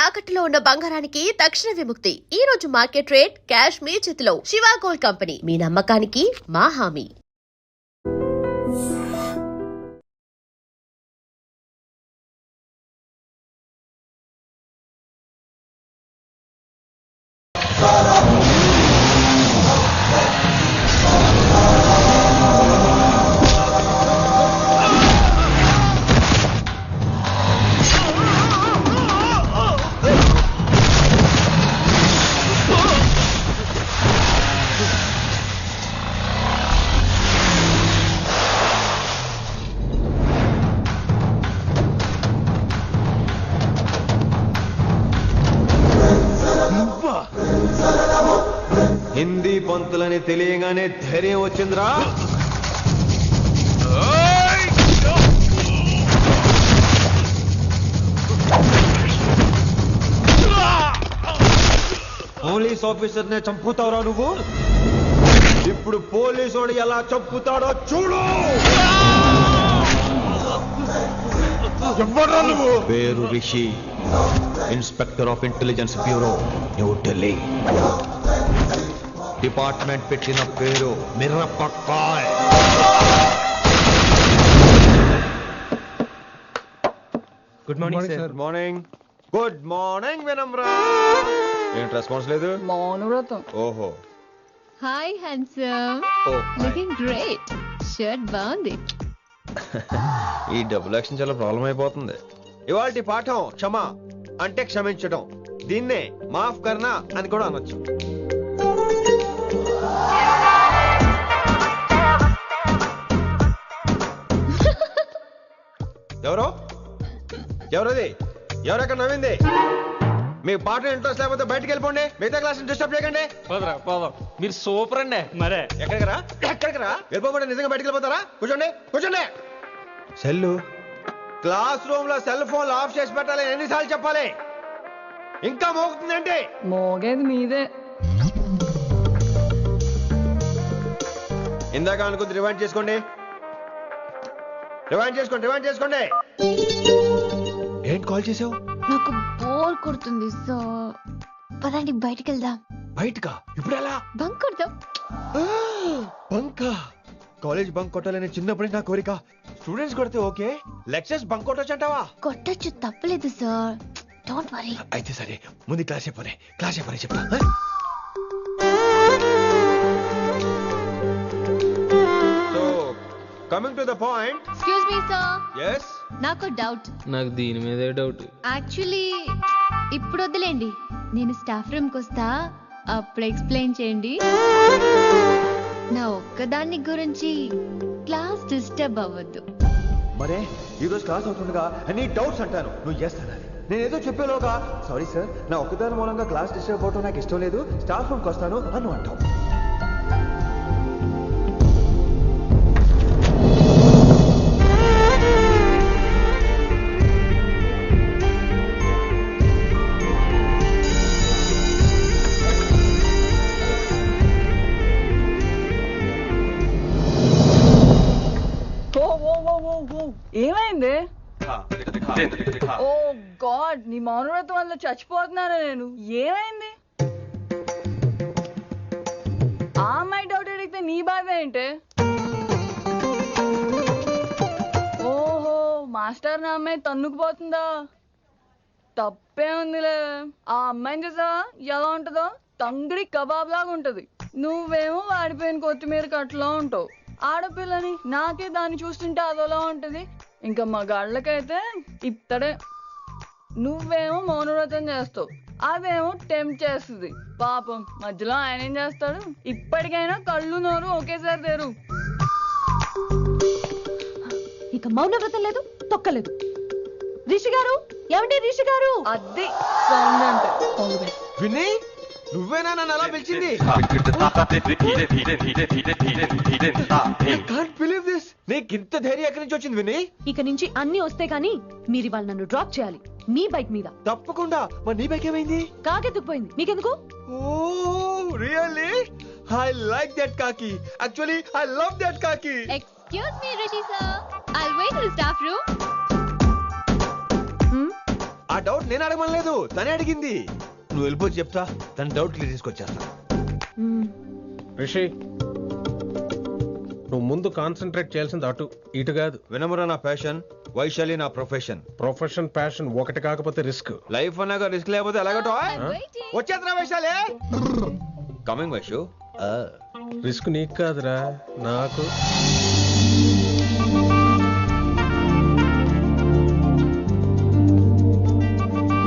తాకట్టులో ఉన్న బంగారానికి తక్షణ విముక్తి. ఈ రోజు మార్కెట్ రేట్ క్యాష్ మీ చేతిలో. శివ గోల్డ్ కంపెనీ, మీ నమ్మకానికి మా హామీ. హిందీ పంతులని తెలియగానే ధైర్యం వచ్చిందిరా. పోలీస్ ఆఫీసర్ నే చంపుతావురా నువ్వు. ఇప్పుడు పోలీసోడు ఎలా చంపుతాడో చూడు. ఎవరా నువ్వు? పేరు Rishi, inspector of intelligence bureau, new Delhi. Department పెట్టిన పేరు Mirapakay. Good morning sir. Good morning. Good morning Vinamra. ఏంటి రెస్పాన్స్ లేదు? మౌనవ్రతం. ఓహో. Hi handsome. Looking great. Shirt బాగుంది. ఈ డబుల్ యాక్షన్ చాలా ప్రాబ్లం అయిపోతుంది. ఇవాల్టి పాఠం క్షమ అంటే క్షమించడం. దీన్నే మాఫ్ కర్నా అని కూడా అనొచ్చు. ఎవరో ఎవరది? ఎవరెక్కడ నవ్వింది? మీకు పాట ఇంట్రెస్ట్ లేకపోతే బయటకు వెళ్ళిపోండి. మిగతా క్లాస్ డిస్టర్బ్ చేయకండి. పోదాం. మీరు సూపర్ అండి. మరే ఎక్కడికి రా? వెళ్ళిపోమంటే నిజంగా బయటకు వెళ్ళిపోతారా? కూర్చోండి కూర్చోండి. సెల్లు క్లాస్ రూమ్ లో సెల్ ఫోన్ ఆఫ్ చేసి పెట్టాలి. ఎన్నిసార్లు చెప్పాలి? ఇంకా మోగుతుందండి. మోగేది మీదే. ఇందాక అనుకుంది రివైండ్ చేసుకోండి. ఏంటి కాల్ చేసావు? నాకు బోర్ కొడుతుంది. సో పదండి బయటికి వెళ్దాం. బయటకా? ఇప్పుడు ఎలా? బంక్ కొడదాం. బంకా? కాలేజ్ బంక్ కొట్టాలని చిన్నప్పుడే నా కోరిక. స్టూడెంట్స్ కొడితే ఓకే, లెక్చర్స్ బంక్ కొట్టొచ్చు అంటావా? కొట్టచ్చు, తప్పలేదు సార్. Don't worry. అయితే సరే, ముందు క్లాస్ చెప్పని చెప్తా. So coming to the point. Excuse me sir. yes నాకు డౌట్. నాకు దీని మీదే డౌట్. యాక్చువల్లీ ఇప్పుడు వద్దులేండి, నేను స్టాఫ్ రూమ్ కి వస్తా, అప్పుడు ఎక్స్ప్లెయిన్ చేయండి. నా ఒక్కదాన్ని గురించి క్లాస్ డిస్టర్బ్ అవ్వద్దు. మరే ఈరోజు క్లాస్ అవుతుండగా అన్ని డౌట్స్ అంటాను, నువ్వు ఎస్ అనాలి. నేను ఏదో చెప్పేలోగా సారీ సార్, నా ఒక్కదాని మూలంగా క్లాస్ డిస్టర్బ్ అవటం నాకు ఇష్టం లేదు, స్టాఫ్ రూమ్కి వస్తాను అని అంటావు. ఏమైంది? ఓ గాడ్, నీ మౌనవ్రతం వల్ల చచ్చిపోతున్నాను నేను. ఏమైంది? ఆ అమ్మాయి డౌట్ అడిగితే నీ బాధ ఏంటి? ఓహో, మాస్టర్ నా అమ్మాయి తన్నుకుపోతుందా? తప్పే ఉందిలే. ఆ అమ్మాయిని చూసా ఎలా ఉంటుందో? తంగిడి కబాబ్ లాగా ఉంటది. నువ్వేమో వాడిపోయిన కొత్తిమీర కట్లా ఉంటావు. ఆడపిల్లని నాకే దాన్ని చూస్తుంటే అదోలా ఉంటది. ఇంకా మగాళ్ళకైతే ఇత్తడే. నువ్వేమో మౌనవ్రతం చేస్తావు, అదేమో టెంప్ట్ చేస్తుంది. పాపం మధ్యలో ఆయన ఏం చేస్తాడు? ఇప్పటికైనా కళ్ళు నోరు ఒకేసారి తెరు. ఇక మౌనవ్రతం లేదు, తొక్కలేదు. రిషి గారు, ఏమండి రిషి గారు? అది సౌండ్ అంటే. విని నువ్వేనా నన్ను అలా పిలిచింది? నీకు ఇంత ధైర్యం ఎక్కడి నుంచి వచ్చింది విని? ఇక నుంచి అన్ని వస్తే గానీ మీరు ఇవాళ నన్ను డ్రాప్ చేయాలి మీ బైక్ మీద. తప్పకుండా. మరి నీ బైక్ ఏమైంది? కాకెత్తుకుపోయింది. మీకెందుకు? Oh really? I like that కాకి. యాక్చువల్లీ ఐ లవ్ దట్ కాకి. Excuse me Rishi sir, I'll wait in the staff room. Doubt నేను అడగమనలేదు, తనే అడిగింది. నువ్వు వెళ్ళిపోతే చెప్తా, తన డౌట్ క్లియర్ తీసుకొచ్చేస్తా. రిషి, నువ్వు ముందు కాన్సన్ట్రేట్ చేయాల్సింది అటు ఇటు కాదు. వినమ్ర నా ప్యాషన్, వైశాలి నా ప్రొఫెషన్. ప్రొఫెషన్ ప్యాషన్ ఒకటి కాకపోతే రిస్క్. లైఫ్ అన్నాక రిస్క్ లేకపోతే ఎలాగటో వచ్చేద్రా వైశాలి. కమింగ్ వైషు. రిస్క్ నీకు కాదురా, నాకు.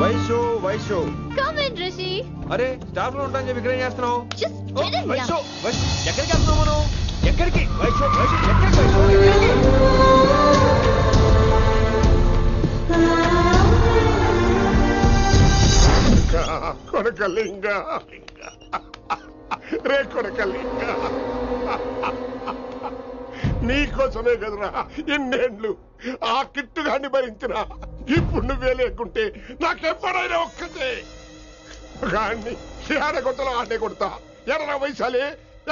వైషు వైషు. Come in Rishi. అరే స్టాఫ్ లో ఉంటాను చెప్పి ఇక్కడ ఏం చేస్తున్నావు? Just oh, get in Vaishu here. Vaishu ఎక్కడికి వెళ్తున్నావు మనం? ఎక్కడికి వైషు వైషు ఎక్కడికి వైషు ఎక్కడికి? కొడకలింగ రే కొడకలింగ, నీకోసమే కదరా ఇన్నేళ్ళు ఆ కిట్టుగాన్ని భరించిన. ఇప్పుడు నువ్వే లేకుంటే నాకెప్పుడైనా ఒక్కతే గాన్ని ఆడగొట్టలో ఆడే కొడతా. ఎర్ర వైశాలి,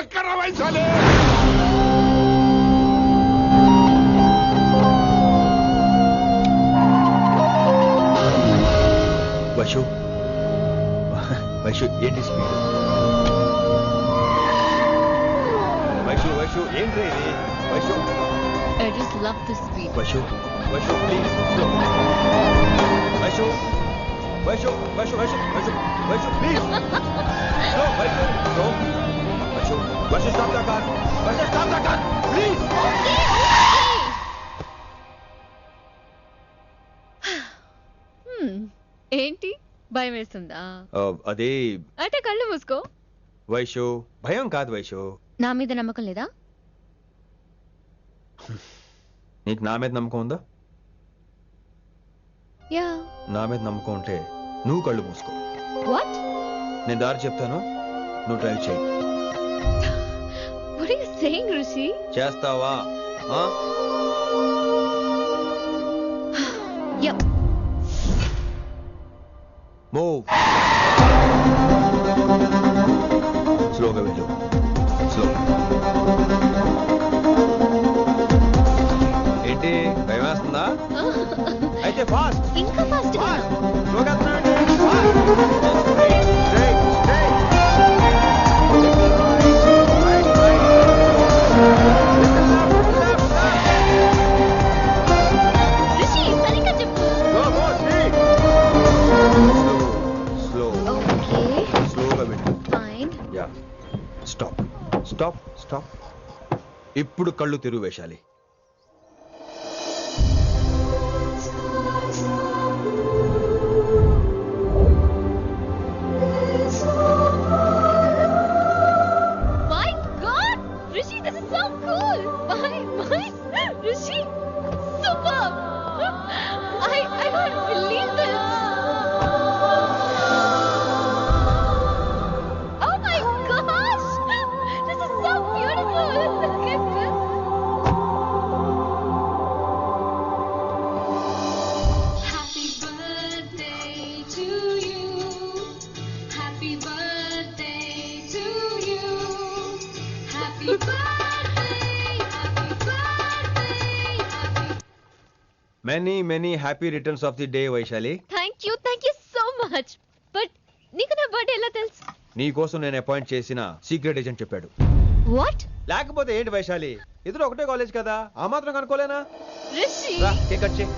ఎక్కడ వైశాలి? వైషు వైషు ఏంటి స్పీడ్? వైషు వైషు ఏంటి ఇది? Vaishu I just love the speed. Vaishu Vaishu please slow. Vaishu Vaishu Vaishu Vaishu Vaishu Vaishu please slow. Vaishu slow. Vaishu Vaishu stop the car. Vaishu stop the car please. ఏంటి భయం వేస్తుందా? అదే అయితే కళ్ళు మూసుకో. వైషు భయం కాదు వైషు. నా మీద నమ్మకం లేదా? నీకు నా మీద నమ్మకం ఉందా? యా. నా మీద నమ్మకం ఉంటే నువ్వు కళ్ళు మూసుకో. వాట్? నేను దారి చెప్తాను, నువ్వు డ్రైవ్ చేయి. What are you saying Rishi? చేస్తావా? యా. మూవ్. స్లోగా వెళ్ళు. స్లో. ఏంటి భయం వేస్తుందా? అయితే ఫాస్ట్. ఇంకా ఫాస్ట్ గా. స్లోగా వెళ్తున్నానండి. ఫాస్ట్. Straight straight. రిషి సరిగ్గా చెప్పు. స్లో. ఓకే స్లోగా వెళ్ళు. Fine. Yeah. Stop stop stop. ఇప్పుడు కళ్ళు తెరువు Vaishali. My God, Rishi, this is so cool. My, Rishi, superb. I can't believe this. Oh my gosh, this is so beautiful. Look at this. Happy birthday to you. Happy birthday to you. Happy birthday, happy birthday, happy. Many many happy returns of the day Vaishali. Thank you so much. But నీకు నా birthday ఎలా తెలుసు? నీ కోసం నేను appoint చేసిన secret agent చెప్పాడు. What? లేకపోతే ఏంటి వైశాలి, ఇద్దరు ఒకటే కాలేజ్ కదా, ఆ మాత్రం కనుక్కోలేనా? Rishi. రా కేక్ కట్ చేయి.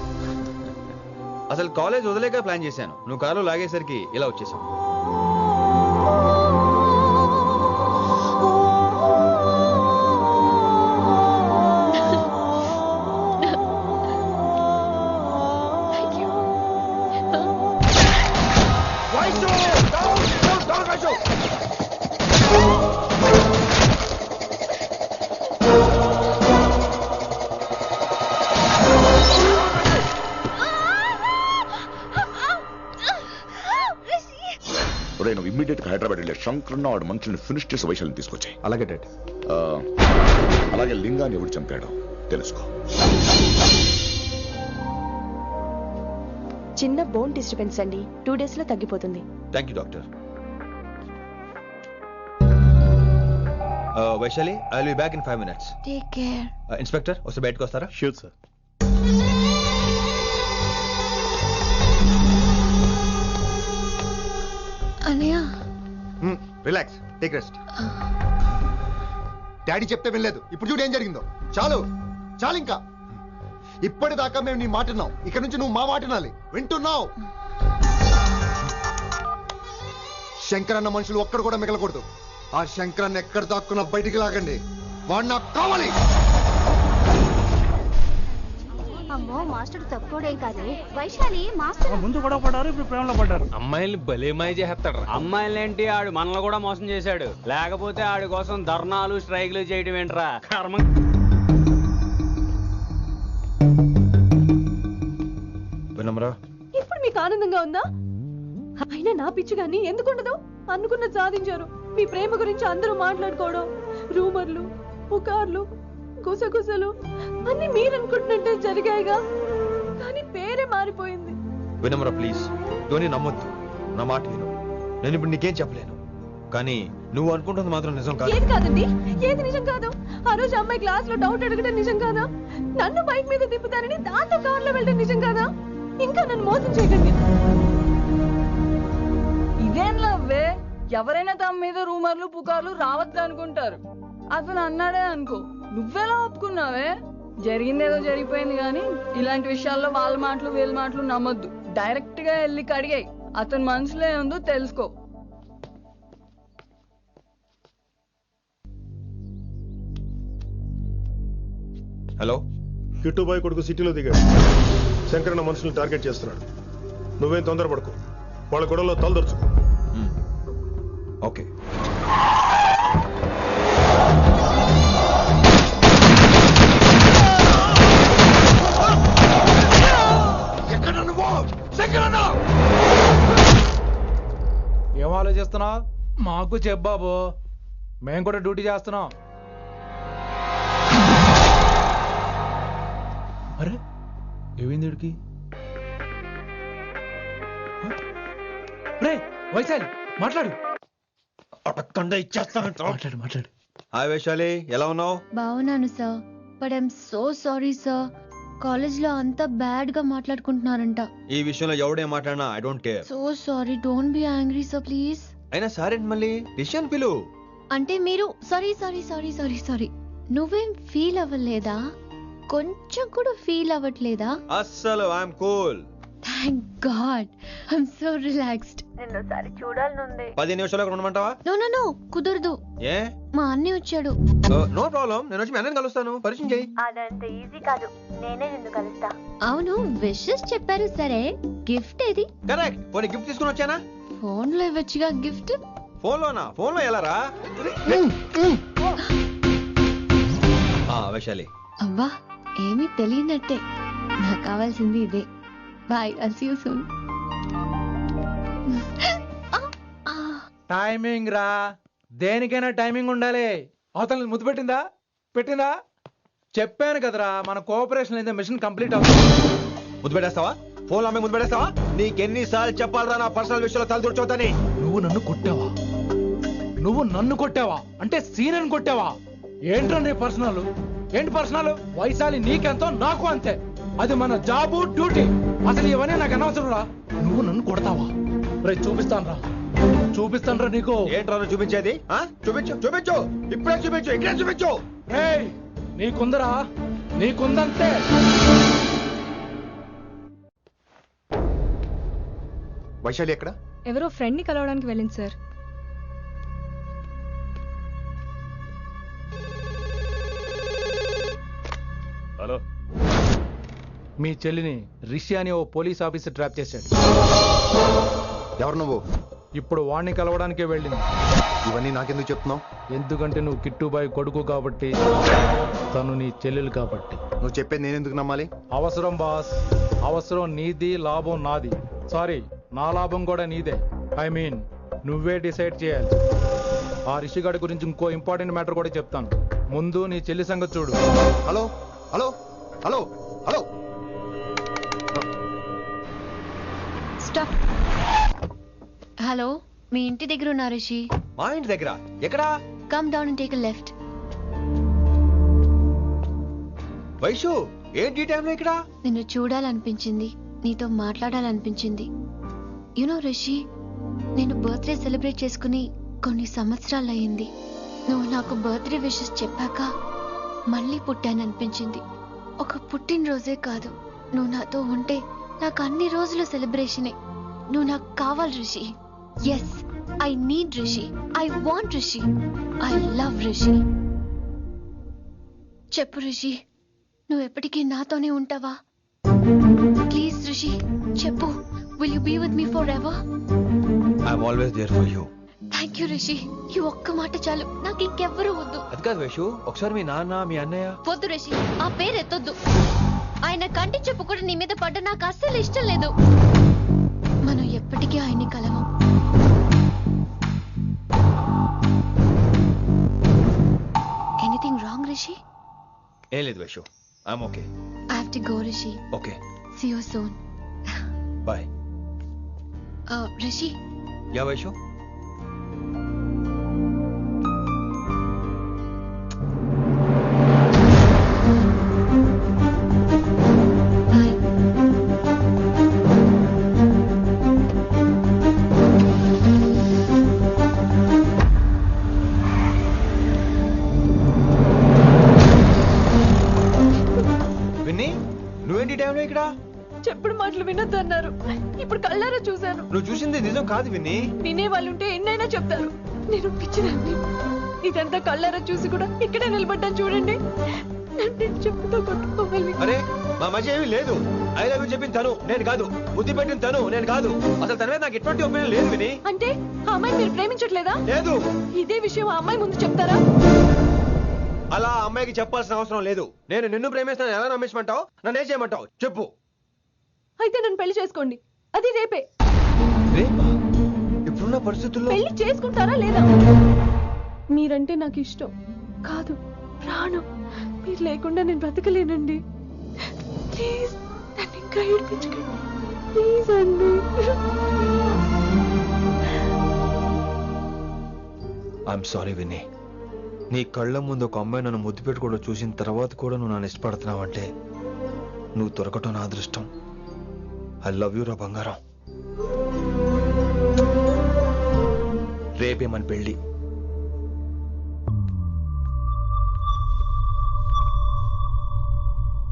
అసలు కాలేజ్ వదిలేక ప్లాన్ చేశాను, నువ్వు కారు లాగేసరికి ఇలా వచ్చేసాం. Thank you. ఒరే నువ్వు ఇమ్మీడియట్ గా హైదరాబాద్ వెళ్ళే శంకరన్న వాడు మనుషుల్ని ఫినిష్ చేసి వైశాలిని తీసుకొచ్చాయి. అలాగే డాడ్. అలాగే లింగాన్ని ఎవడు చంపాడో తెలుసుకో. చిన్న బోన్ డిస్టర్బెన్స్ అండి, 2 days లో తగ్గిపోతుంది. Thank you doctor. Vaishali, I will be back in 5 minutes. Take care. Inspector వస్తే బయటకు వస్తారా? Sure sir. అన్నయ్య రిలాక్స్, టేక్ రెస్ట్. డాడీ చెప్తే వినలేదు, ఇప్పుడు చూడు ఏం జరిగిందో. చాలు చాలు, ఇంకా ఇప్పటిదాకా మేము నీ మాట విన్నాం, ఇక్కడ నుంచి నువ్వు మా మాట వినాలి. వింటున్నావు? శంకర్ అన్న మనుషులు ఒక్కడు కూడా మిగలకూడదు. ఆ శంకరాన్ని ఎక్కడ దాక్కున్నా బయటికి లాగండి, వాడు నాకు కావాలి. అమ్మో మాస్టర్ తక్కువడేం కాదు. వైశాలి మాస్టర్ ముందు కూడా పడ్డారు, ఇప్పుడు ప్రేమలో పడ్డారు. అమ్మాయిల్ని భలే మాయ చేస్తాడు. అమ్మాయిలేంటి, ఆడు మనల్ని కూడా మోసం చేశాడు. లేకపోతే ఆడి కోసం ధర్నాలు స్ట్రైక్లు చేయడం ఏంట్రా కర్మ. వినమ్రా, ఇప్పుడు మీకు ఆనందంగా ఉందా? అయినా నా పిచ్చి గాని ఎందుకుండదు? అనుకున్నది సాధించారు. మీ ప్రేమ గురించి అందరూ మాట్లాడుకోవడం, రూమర్లు, పుకార్లు, గుసగుసలు అన్ని మీరు అనుకుంటున్నట్టే జరిగాయిగా. కానీ పేరే మారిపోయింది. వినమ్రా ప్లీజ్, ధోని నమ్మొద్దు, నా మాట విను. నేను ఇప్పుడు నీకేం చెప్పలేను, కానీ నువ్వు అనుకుంటుంది మాత్రం నిజం కాదు. ఏది కాదండి, ఏది నిజం కాదు? ఆ రోజు అమ్మాయి క్లాస్ లో డౌట్ అడగడం నిజం కాదా? నన్ను బైక్ మీద తిప్పుతానని దాంతో కార్ లో వెళ్ళడం నిజం కాదా? ఇంకా నన్ను మోసం చేయకండి. ఇదేం లవ్వే? ఎవరైనా తమ మీద రూమర్లు పుకార్లు రావద్దు అనుకుంటారు. అతను అన్నాడే అనుకో, నువ్వెలా ఒప్పుకున్నావే? జరిగిందేదో జరిగిపోయింది, కానీ ఇలాంటి విషయాల్లో వాళ్ళ మాటలు వీళ్ళ మాటలు నమ్మొద్దు. డైరెక్ట్ గా వెళ్ళి కడిగాయి, అతని మనసులో ఏముందో తెలుసుకో. హలో, కిట్టుబాయ్ కొడుకు సిటీలో దిగాడు. శంకరన్న మనుషుల్ని టార్గెట్ చేస్తున్నాడు. నువ్వేం తొందరపడకు, వాళ్ళ గొడవలో తలదొరుచుకో. ఓకే. ఏం ఆలోచిస్తున్నావు? మాకు చెప్పాబు, మేము కూడా డ్యూటీ చేస్తున్నాం. అరే ఏమైంది వీడికి? రే వైశాలి, మాట్లాడు. మాట్లాడు మాట్లాడు. హాయ్ వైశాలి, ఎలా ఉన్నావు? బాగున్నాను sir, but I'm so sorry sir. College లో అంతా బ్యాడ్ గా మాట్లాడుకుంటున్నారంట. ఈ విషయంలో ఎవడే మాట్లాడినా I don't care. So sorry, don't be angry sir please. అయినా సరే మళ్ళీ డిసిషన్ పిలు. అంటే మీరు sorry sorry sorry sorry sorry నువ్వేం ఫీల్ అవ్వలేదా? కొంచెం కూడా ఫీల్ అవ్వట్లేదా? అస్సలు I'm cool. Thank God, I'm so relaxed. నిన్నోసారి చూడాలనుంది. 10 నిమిషాలు ఉండమంటావా? నో నో నో, కుదరదు. ఏ? మా అన్నయ్య వచ్చాడు. నో ప్రాబ్లం, నేను వచ్చి మీ అన్నని కలుస్తాను, పరిచయం చేయి. అదంత ఈజీ కాదు, నేనే నిన్ను కలుస్తా. అవును, విషెస్ చెప్పారు సరే, గిఫ్ట్ ఏది? కరెక్ట్, పోనీ గిఫ్ట్ తీసుకుని వచ్చానా? ఫోన్ లో ఇవ్వచ్చుగా గిఫ్ట్. ఫోన్ లోనా? ఫోన్ లో ఎలా రా? వైశాలి. అబ్బా, ఏమీ తెలియనట్టే. నాకు కావాల్సింది ఇదే. Bye, I'll see you soon. Timing రా, దేనికైనా టైమింగ్ ఉండాలి. అవతల ముద్దు పెట్టిందా? పెట్టిందా? చెప్పాను కదరా, మన కోఆపరేషన్ అయితే మిషన్ కంప్లీట్ అవుతుంది. ముద్దు పెట్టేస్తావా? ఫోన్ లో అమ్మాయి ముద్దు పెట్టేస్తావా? నీకెన్నిసార్లు చెప్పాలరా నా పర్సనల్ విషయంలో తలదూర్చోవద్దని? నువ్వు నన్ను కొట్టావా? నువ్వు నన్ను కొట్టావా? అంటే సీనియర్ కొట్టావా? ఏంట్రా నీ పర్సనల్? ఏంటి పర్సనల్? వైశాలి నీకెంతో నాకు అంతే. అది మన జాబు, డ్యూటీ. అసలు ఇవన్నీ నాకు అనవసరం రా. నువ్వు నన్ను కొడతావా? రే చూపిస్తాను రా, చూపిస్తాను రా నీకు. ఏంట్రా నువ్వు చూపించేది? చూపించు, చూపించు, ఇప్పుడే చూపించు, ఇక్కడే చూపించు. రే నీకుందరా, నీకుందంతే. వైశాలి ఎక్కడ? ఎవరో ఫ్రెండ్ ని కలవడానికి వెళ్ళింది సార్. హలో, మీ చెల్లిని రిషి అని ఓ పోలీస్ ఆఫీసర్ ట్రాప్ చేశాడు. ఎవరు నువ్వు? ఇప్పుడు వాణ్ణి కలవడానికే వెళ్ళింది. ఇవన్నీ నాకెందుకు చెప్తున్నావు? ఎందుకంటే నువ్వు కిట్టుబాయ్ కొడుకు కాబట్టి, తను నీ చెల్లెలు కాబట్టి. నువ్వు చెప్పేది నేను ఎందుకు నమ్మాలి? అవసరం బాస్, అవసరం నీది, లాభం నాది. సారీ, నా లాభం కూడా నీదే. ఐ మీన్ నువ్వే డిసైడ్ చేయాలి. ఆ రిషిగాడి గురించి ఇంకో ఇంపార్టెంట్ మ్యాటర్ కూడా చెప్తాను. ముందు నీ చెల్లి సంగతి చూడు. Hello hello hello hello. Stop. Hello, మీ ఇంటి దగ్గర ఉన్నా రిషి? మా ఇంటి దగ్గర ఎక్కడా? Come down and take a left. Vaishu, ఏంటి టైంలో ఇక్కడ? నిన్ను చూడాలనిపించింది, నీతో మాట్లాడాలనిపించింది. యు నో రిషి, నేను బర్త్డే సెలబ్రేట్ చేసుకుని కొన్ని సంవత్సరాలు అయింది. నువ్వు నాకు బర్త్డే విషెస్ చెప్పాక మళ్ళీ పుట్టాననిపించింది. ఒక పుట్టినరోజే కాదు, నువ్వు నాతో ఉంటే నాకు అన్ని రోజుల సెలబ్రేషనే. నువ్వు నాకు కావాలి Rishi. Yes, I need Rishi. I want Rishi. I love Rishi. చెప్పు రిషి, నువ్వు ఎప్పటికీ నాతోనే ఉంటావా? ప్లీజ్ రిషి చెప్పు. Will you be with me forever? I'm always there for you. Thank you Rishi. ఈ ఒక్క మాట చాలు, నాకు ఇంకెవ్వరూ వద్దు. అది కాదు వైషు, ఒకసారి మీ నాన్న మీ అన్నయ్య. వద్దు రిషి, ఆ పేరు ఎత్తొద్దు. ఆయన కంటి చెప్పు కూడా నీ మీద పడ్డ నాకు అస్సలు ఇష్టం లేదు. మనం ఎప్పటికీ ఆయన్ని కలవం. Anything wrong Rishi? ఏం లేదు Vaishu, I'm okay. I have to go Rishi. Okay, see you soon. Bye. Rishi. Yeah Vaishu. Bye. Vinny, నువ్వేంటి టైంలో ఇక్కడ? చెప్పుడు మాటలు వినొద్దు అన్నారు. ఇప్పుడు కళ్ళారా చూశాను. నువ్వు చూసింది నిజం కాదు విన్నీ. వినే వాళ్ళుంటే ఎన్నైనా చెప్తారు. నేను పిచ్చిదాన్ని. ఇదంతా కళ్ళారా చూసి కూడా ఇక్కడే నిలబడ్డాను చూడండి. నన్ను చెప్పుతో కొట్టుకోవాలి. అరే, మా మధ్య ఏమీ లేదు. ఐ లవ్ యూ చెప్పింది తను, నేను కాదు. బుద్ధి పెట్టిన తను, నేను కాదు. అసలు తన మీద నాకు ఎటువంటి ఒపీనియన్ లేదు విని. అంటే ఆ అమ్మాయి మీరు ప్రేమించట్లేదా? లేదు. ఇదే విషయం ఆ అమ్మాయి ముందు చెప్తారా? అలా ఆ అమ్మాయికి చెప్పాల్సిన అవసరం లేదు. నేను నిన్ను ప్రేమిస్తాను ఎలా నమ్మించమంటావు? నన్ను ఏం చేయమంటావు చెప్పు. అయితే నన్ను పెళ్లి చేసుకోండి. అది రేపే. రేపా? ఇప్పుడున్న పరిస్థితుల్లో పెళ్లి చేసుకుంటారా లేదా? మీరంటే నాకు ఇష్టం కాదు, ప్రాణం. మీరు లేకుండా నేను బ్రతకలేనండి. ప్లీజ్ నన్ను ఇంకా ఏడిపించకండి. ప్లీజ్ అండి. I'm sorry Vinny. నీ కళ్ళ ముందు ఒక అమ్మాయి నన్ను ముద్దు పెట్టుకోవడం చూసిన తర్వాత కూడా నువ్వు నన్ను ఇష్టపడుతున్నావంటే నువ్వు దొరకటం నా అదృష్టం. ఐ లవ్ యూ రా బంగారం. రేపే మన పెళ్ళి.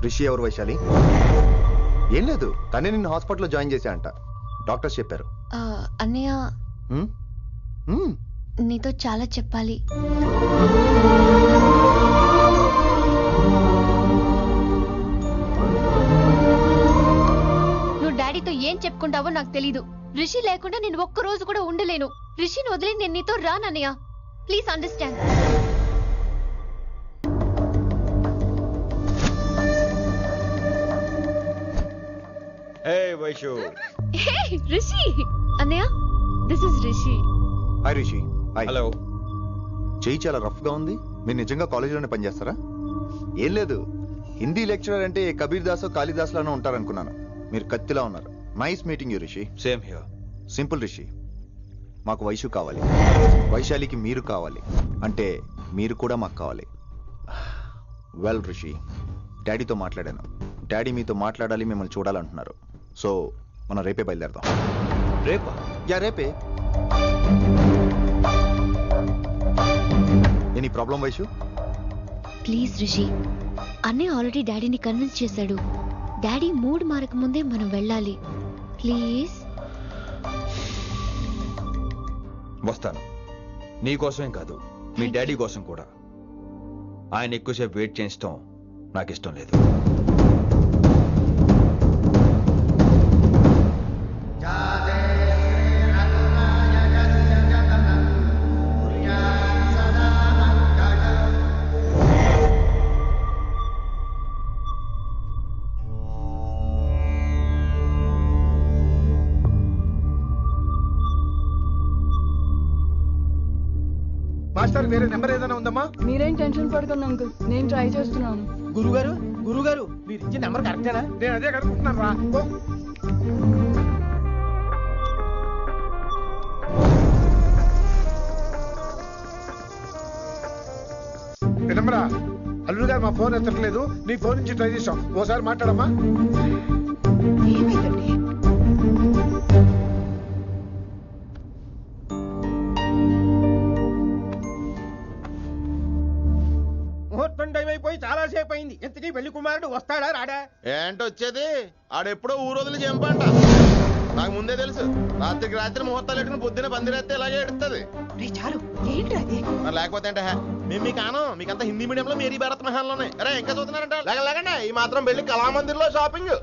రిషి ఎవరు వైశాలి? ఏం లేదు, తనే నిన్ను హాస్పిటల్లో జాయిన్ చేశా అంట. డాక్టర్స్ చెప్పారు. అన్నయ్య, హ్మ్? హ్మ్. నీతో చాలా చెప్పాలి. నువ్వు డాడీతో ఏం చెప్పుకుంటావో నాకు తెలీదు. రిషి లేకుండా నేను ఒక్క రోజు కూడా ఉండలేను. రిషిని వదిలి నేను నీతో రానన్నయ్య. Please understand. Hey Vaishu. Hey Rishi. అన్నయ్య, this is Rishi. Hi Rishi. Hi. Hello. చెయ్యి చాలా రఫ్ గా ఉంది. మీరు నిజంగా కాలేజీలోనే పనిచేస్తారా? ఏం లేదు, హిందీ లెక్చరర్ అంటే కబీర్ దాస్ కాళిదాస్ లానో ఉంటారనుకున్నాను. మీరు కత్తిలా ఉన్నారు. Nice meeting you Rishi. Same here. Simple Rishi, మాకు వైషు కావాలి. వైశాలికి మీరు కావాలి. అంటే మీరు కూడా మాకు కావాలి. వెల్ రిషి, డాడీతో మాట్లాడాను. డాడీ మీతో మాట్లాడాలి, మిమ్మల్ని చూడాలంటున్నారు. సో మనం రేపే బయలుదేరదాం. రేపా? యా రేపే. Any problem Vaishu? Please Rishi, అన్నయ్య ఆల్రెడీ డాడీని కన్విన్స్ చేశాడు. డాడీ మూడ్ మారక ముందే మనం వెళ్ళాలి. ప్లీజ్. వస్తాను. నీ కోసమేం కాదు, మీ డాడీ కోసం కూడా. ఆయన ఎక్కువసేపు వెయిట్ చేయించడం నాకు ఇష్టం లేదు. మాస్టర్ వేరే నెంబర్ ఏదైనా ఉందమ్మా? మీరేం టెన్షన్ పడకండి అంకుల్, నేను ట్రై చేస్తున్నాను. గురుగారు మీరు ఇచ్చిన నెంబర్ కరెక్టేనా? నేను అదే కనుక్కుంటున్నాను రా. నెంబరా? అల్లుడు గారు మా ఫోన్ ఎత్తట్లేదు. నీ ఫోన్ నుంచి ట్రై చేసాం. ఓసారి మాట్లాడమ్మా. ఏమైందండి? చాలా సేపు అయింది. ఇంతకీ పెళ్లి కుమారుడు వస్తాడా రాడా? ఏంటి వచ్చేది? ఆడెప్పుడో ఊరోజులు చెంపంట. నాకు ముందే తెలుసు. రాత్రికి రాత్రి ముహూర్తాలు ఎట్టుకుని పొద్దున పందిరేస్తే ఇలాగే ఎడుతుంది. లేకపోతే అంటే మేము మీకు ఆనం మీకంతా హిందీ మీడియంలో మేరీ భారత్ మహాల్లోనే. అరే ఇంకా చూస్తున్నారంట లేకండి ఈ మాత్రం పెళ్లి కళామందిర్లో షాపింగ్.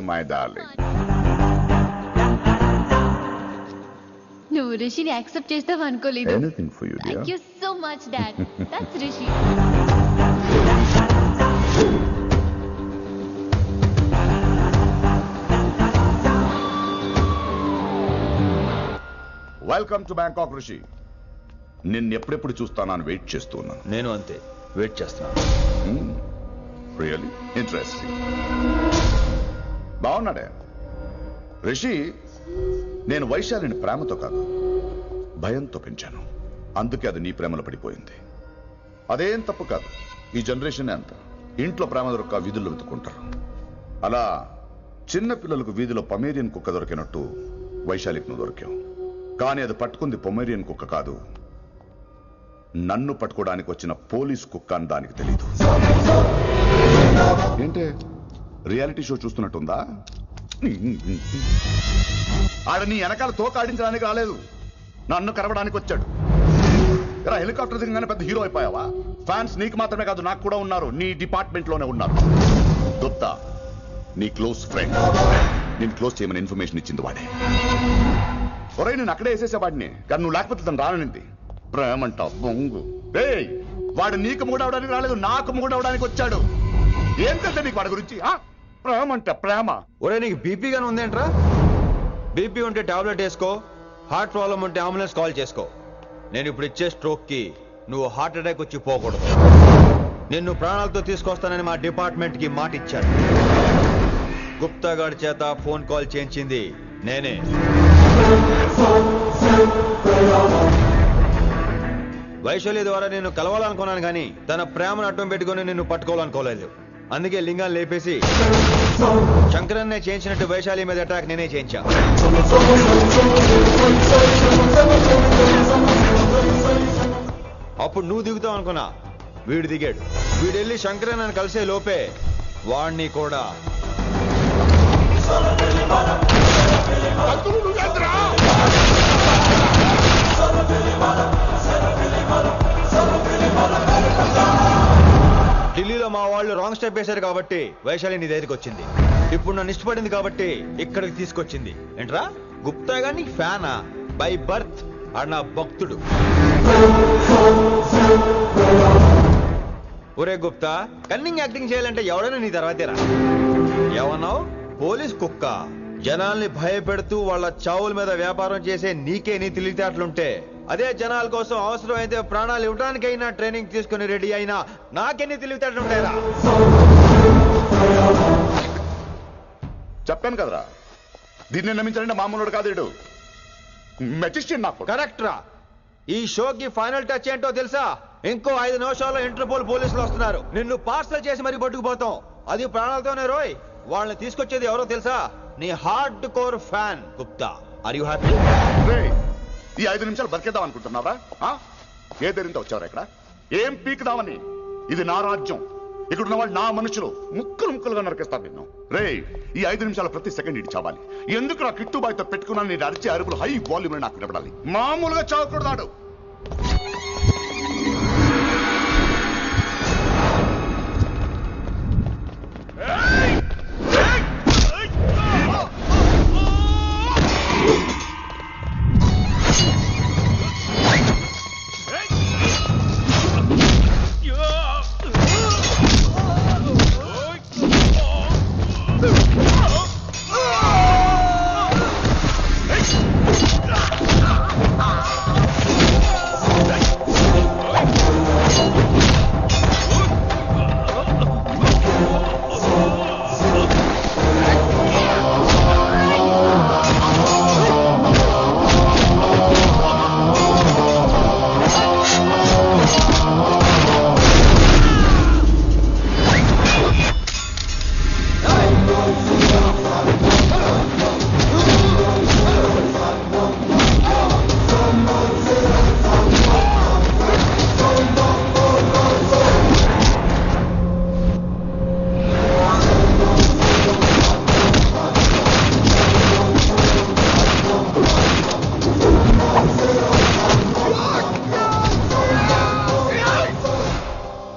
మై డార్లింగ్, నువ్వు రిషిని యాక్సెప్ట్ చేస్తావు అనుకోలేదు. Anything for you dear. Thank you so much dad. That's Rishi. Welcome to Bangkok Rishi. నిన్ను ఎప్పుడెప్పుడు చూస్తానని వెయిట్ చేస్తూ ఉన్నాను. నేను అంతే వెయిట్ చేస్తాను. Really interesting. బాగున్నాడే రిషి. నేను వైశాలిని ప్రేమతో కాదు భయంతో పెంచాను. అందుకే అది నీ ప్రేమలో పడిపోయింది. అదేం తప్పు కాదు. ఈ జనరేషన్ అంత ఇంట్లో ప్రేమ దొరక్క వీధుల్లో వెతుకుంటారు. అలా చిన్న పిల్లలకు వీధిలో పొమేరియన్ కుక్క దొరికినట్టు వైశాలికి నువ్వు దొరికావు. కానీ అది పట్టుకుంది పొమేరియన్ కుక్క కాదు, నన్ను పట్టుకోవడానికి వచ్చిన పోలీస్ కుక్క అని దానికి తెలీదు. ఏంటే రియాలిటీ షో చూస్తున్నట్టుందా? ఆడ నీ వెనకాల తోకాడించడానికి రాలేదు, నన్ను కరవడానికి వచ్చాడు. ఇలా హెలికాప్టర్ దిగగానే పెద్ద హీరో అయిపోయావా? ఫ్యాన్స్ నీకు మాత్రమే కాదు నాకు కూడా ఉన్నారు. నీ డిపార్ట్మెంట్ లోనే ఉన్నారు. గుప్తా నీ క్లోజ్ ఫ్రెండ్. నేను క్లోజ్ చేయమని ఇన్ఫర్మేషన్ ఇచ్చింది వాడే. ఒరే నేను అక్కడే వేసేసేవాడిని, కానీ నువ్వు లేకపోతే తను రానంది. ప్రేమంట బొంగు. వాడు నీకు మూడవడానికి రాలేదు, నాకు మూడవడానికి వచ్చాడు. ఏం తెలుసా నీకు వాడి గురించి? ప్రేమంట ప్రేమ. ఒరే నీకు బీపీగానే ఉందేంట్రా? బీపీ ఉంటే టాబ్లెట్ వేసుకో, హార్ట్ ప్రాబ్లం ఉంటే అంబులెన్స్ కాల్ చేసుకో. నేను ఇప్పుడు ఇచ్చే స్ట్రోక్ కి నువ్వు హార్ట్ అటాక్ వచ్చి పోకూడదు. నిన్ను ప్రాణాలతో తీసుకొస్తానని మా డిపార్ట్మెంట్ కి మాట ఇచ్చాను. గుప్తా గారి చేత ఫోన్ కాల్ చేయించింది నేనే. వైశాలి ద్వారా నేను కలవాలనుకున్నాను కానీ తన ప్రేమను అడ్డం పెట్టుకుని నిన్ను పట్టుకోవాలనుకోలేదు. అందుకే లింగాన్ని లేపేసి శంకరన్నే చేయించినట్టు వైశాలి మీద అటాక్ నేనే చేయించా. అప్పుడు నువ్వు దిగుతావు అనుకున్నా, వీడు దిగాడు. వీడెళ్ళి శంకరన్నని కలిసే లోపే వాణ్ణి కూడా ఢిల్లీలో మా వాళ్ళు రాంగ్ స్టెప్ వేశారు కాబట్టి వైశాలి నీ దగ్గరికి వచ్చింది. ఇప్పుడు నన్ను ఇష్టపడింది కాబట్టి ఇక్కడికి తీసుకొచ్చింది. ఏంట్రా గుప్తా గాని ఫ్యానా? బై బర్త్ ఆడు నా భక్తుడు. ఒరే గుప్తా, కన్నింగ్ యాక్టింగ్ చేయాలంటే ఎవడైనా నీ తర్వాతేరా. ఏమన్నావు? పోలీస్ కుక్క. జనాల్ని భయపెడుతూ వాళ్ళ చావుల మీద వ్యాపారం చేసే నీకే నీ తెలివితేటలుంటే, అదే జనాల కోసం అవసరమైతే ప్రాణాలు ఇవ్వడానికైనా ట్రైనింగ్ తీసుకుని రెడీ అయినా నాకెన్ని తెలివితేటలుంటాయిరా? చెప్పాను కదరా, దీన్ని నమ్మించాలంటే మామూలుడు కాదు. ఇడు మెజిస్ట్రియన్. నాకు కరెక్ట్ రా. ఈ షోకి ఫైనల్ టచ్ ఏంటో తెలుసా? ఇంకో 5 నిమిషాల్లో ఇంటర్పోల్ పోలీసులు వస్తున్నారు. నిన్ను పార్సల్ చేసి మరీ పట్టుకుపోతాం. అది ప్రాణాలతోనే రోయ్. వాళ్ళని తీసుకొచ్చేది ఎవరో తెలుసా? నీ hardcore fan Gupta. Are you happy? ఈ 5 నిమిషాలు బతికేద్దాం అనుకుంటున్నారా? ఏ ధైర్యంతో వచ్చారా ఇక్కడ? ఏం పీకుదామని? ఇది నా రాజ్యం, ఇక్కడ ఉన్న వాళ్ళు నా మనుషులు, ముక్కలు ముక్కలుగా నరికేస్తారు నిన్ను. రే, ఈ 5 నిమిషాల ప్రతి సెకండ్ ఇటు చావాలి. ఎందుకు నా కిట్టుబాయ్తో పెట్టుకున్నాను? నేను అరిచే అరుపులు హై వాల్యూమ్ నాకు వినపడాలి. మామూలుగా చావకూడదాడు.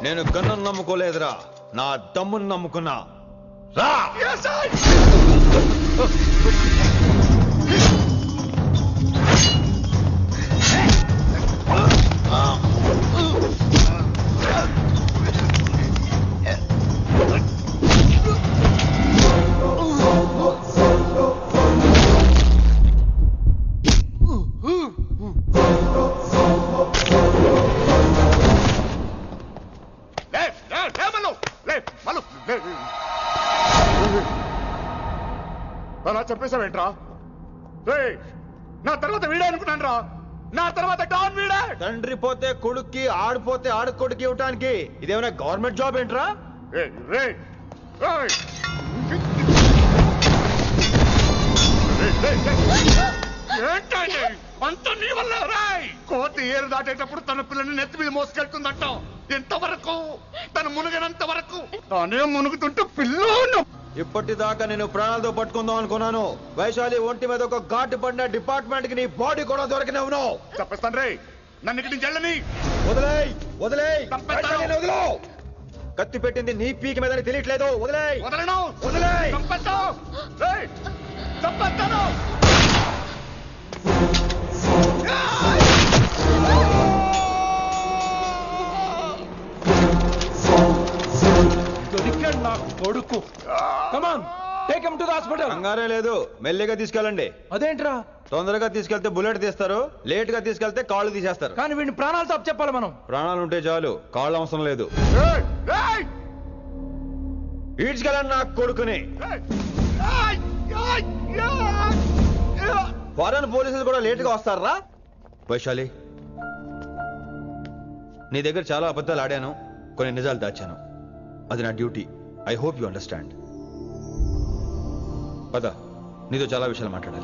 నేను గన్నును నమ్ముకోలేదురా, నా దమ్మును నమ్ముకున్నా. రా! అలా చెప్పేశావేంట్రా? నా తర్వాత వీడే అనుకున్నాను రా. నా తర్వాత డాన్ వీడే. తండ్రి పోతే కొడుక్కి, ఆడిపోతే ఆడకొడుకు ఇవ్వటానికి ఇదేమైనా గవర్నమెంట్ జాబ్ ఏంట్రా? అంత నీ వల్ల రాయ్. కోతి ఏరు దాటేటప్పుడు తన పిల్లని నెత్తి మీద మోసుకెళ్తుందంట. ఎంతవరకు? తను మునిగినంత వరకు. తానే మునుగుతుంటే పిల్లను. ఇప్పటిదాకా నేను ప్రాణాలతో పట్టుకుందాం అనుకున్నాను. వైశాలి ఒంటి మీద ఒక ఘాటు పడిన డిపార్ట్మెంట్ కి నీ బాడీ కూడా దొరికిన ఉన్నావు. చెప్పేస్తాను రే, నన్ను ఇక్కడి నుంచి వెళ్ళని. వదిలేయ్, వదిలేయ్, వదిలో. కత్తి పెట్టింది నీ పీకి మీద తెలియట్లేదు. వదిలేయ్. వదలను. వదిలేయ్. చంపేస్తాను. దొరికాడు నా కొడుకు. Come on, take him to the hospital. కంగారే లేదు, మెల్లిగా తీసుకెళ్ళండి. అదేంట్రా? తొందరగా తీసుకెళ్తే బుల్లెట్ తీస్తారు, లేట్ గా తీసుకెళ్తే కాళ్ళు తీసేస్తారు. కానీ వీడిని ప్రాణాలతో చెప్పాలి మనం. ప్రాణాలు ఉంటే చాలు, కాళ్ళు అవసరం లేదు. ఈడ్చుకెళ్ళండి నా కొడుకుని. ఫారెన్ పోలీసులు కూడా లేట్ గా వస్తారా? వైశాలి, నీ దగ్గర చాలా అబద్ధాలు ఆడాను, కొన్ని నిజాలు దాచాను. అది నా duty. I hope you understand. పద, నీతో చాలా విషయాలు మాట్లాడాలి.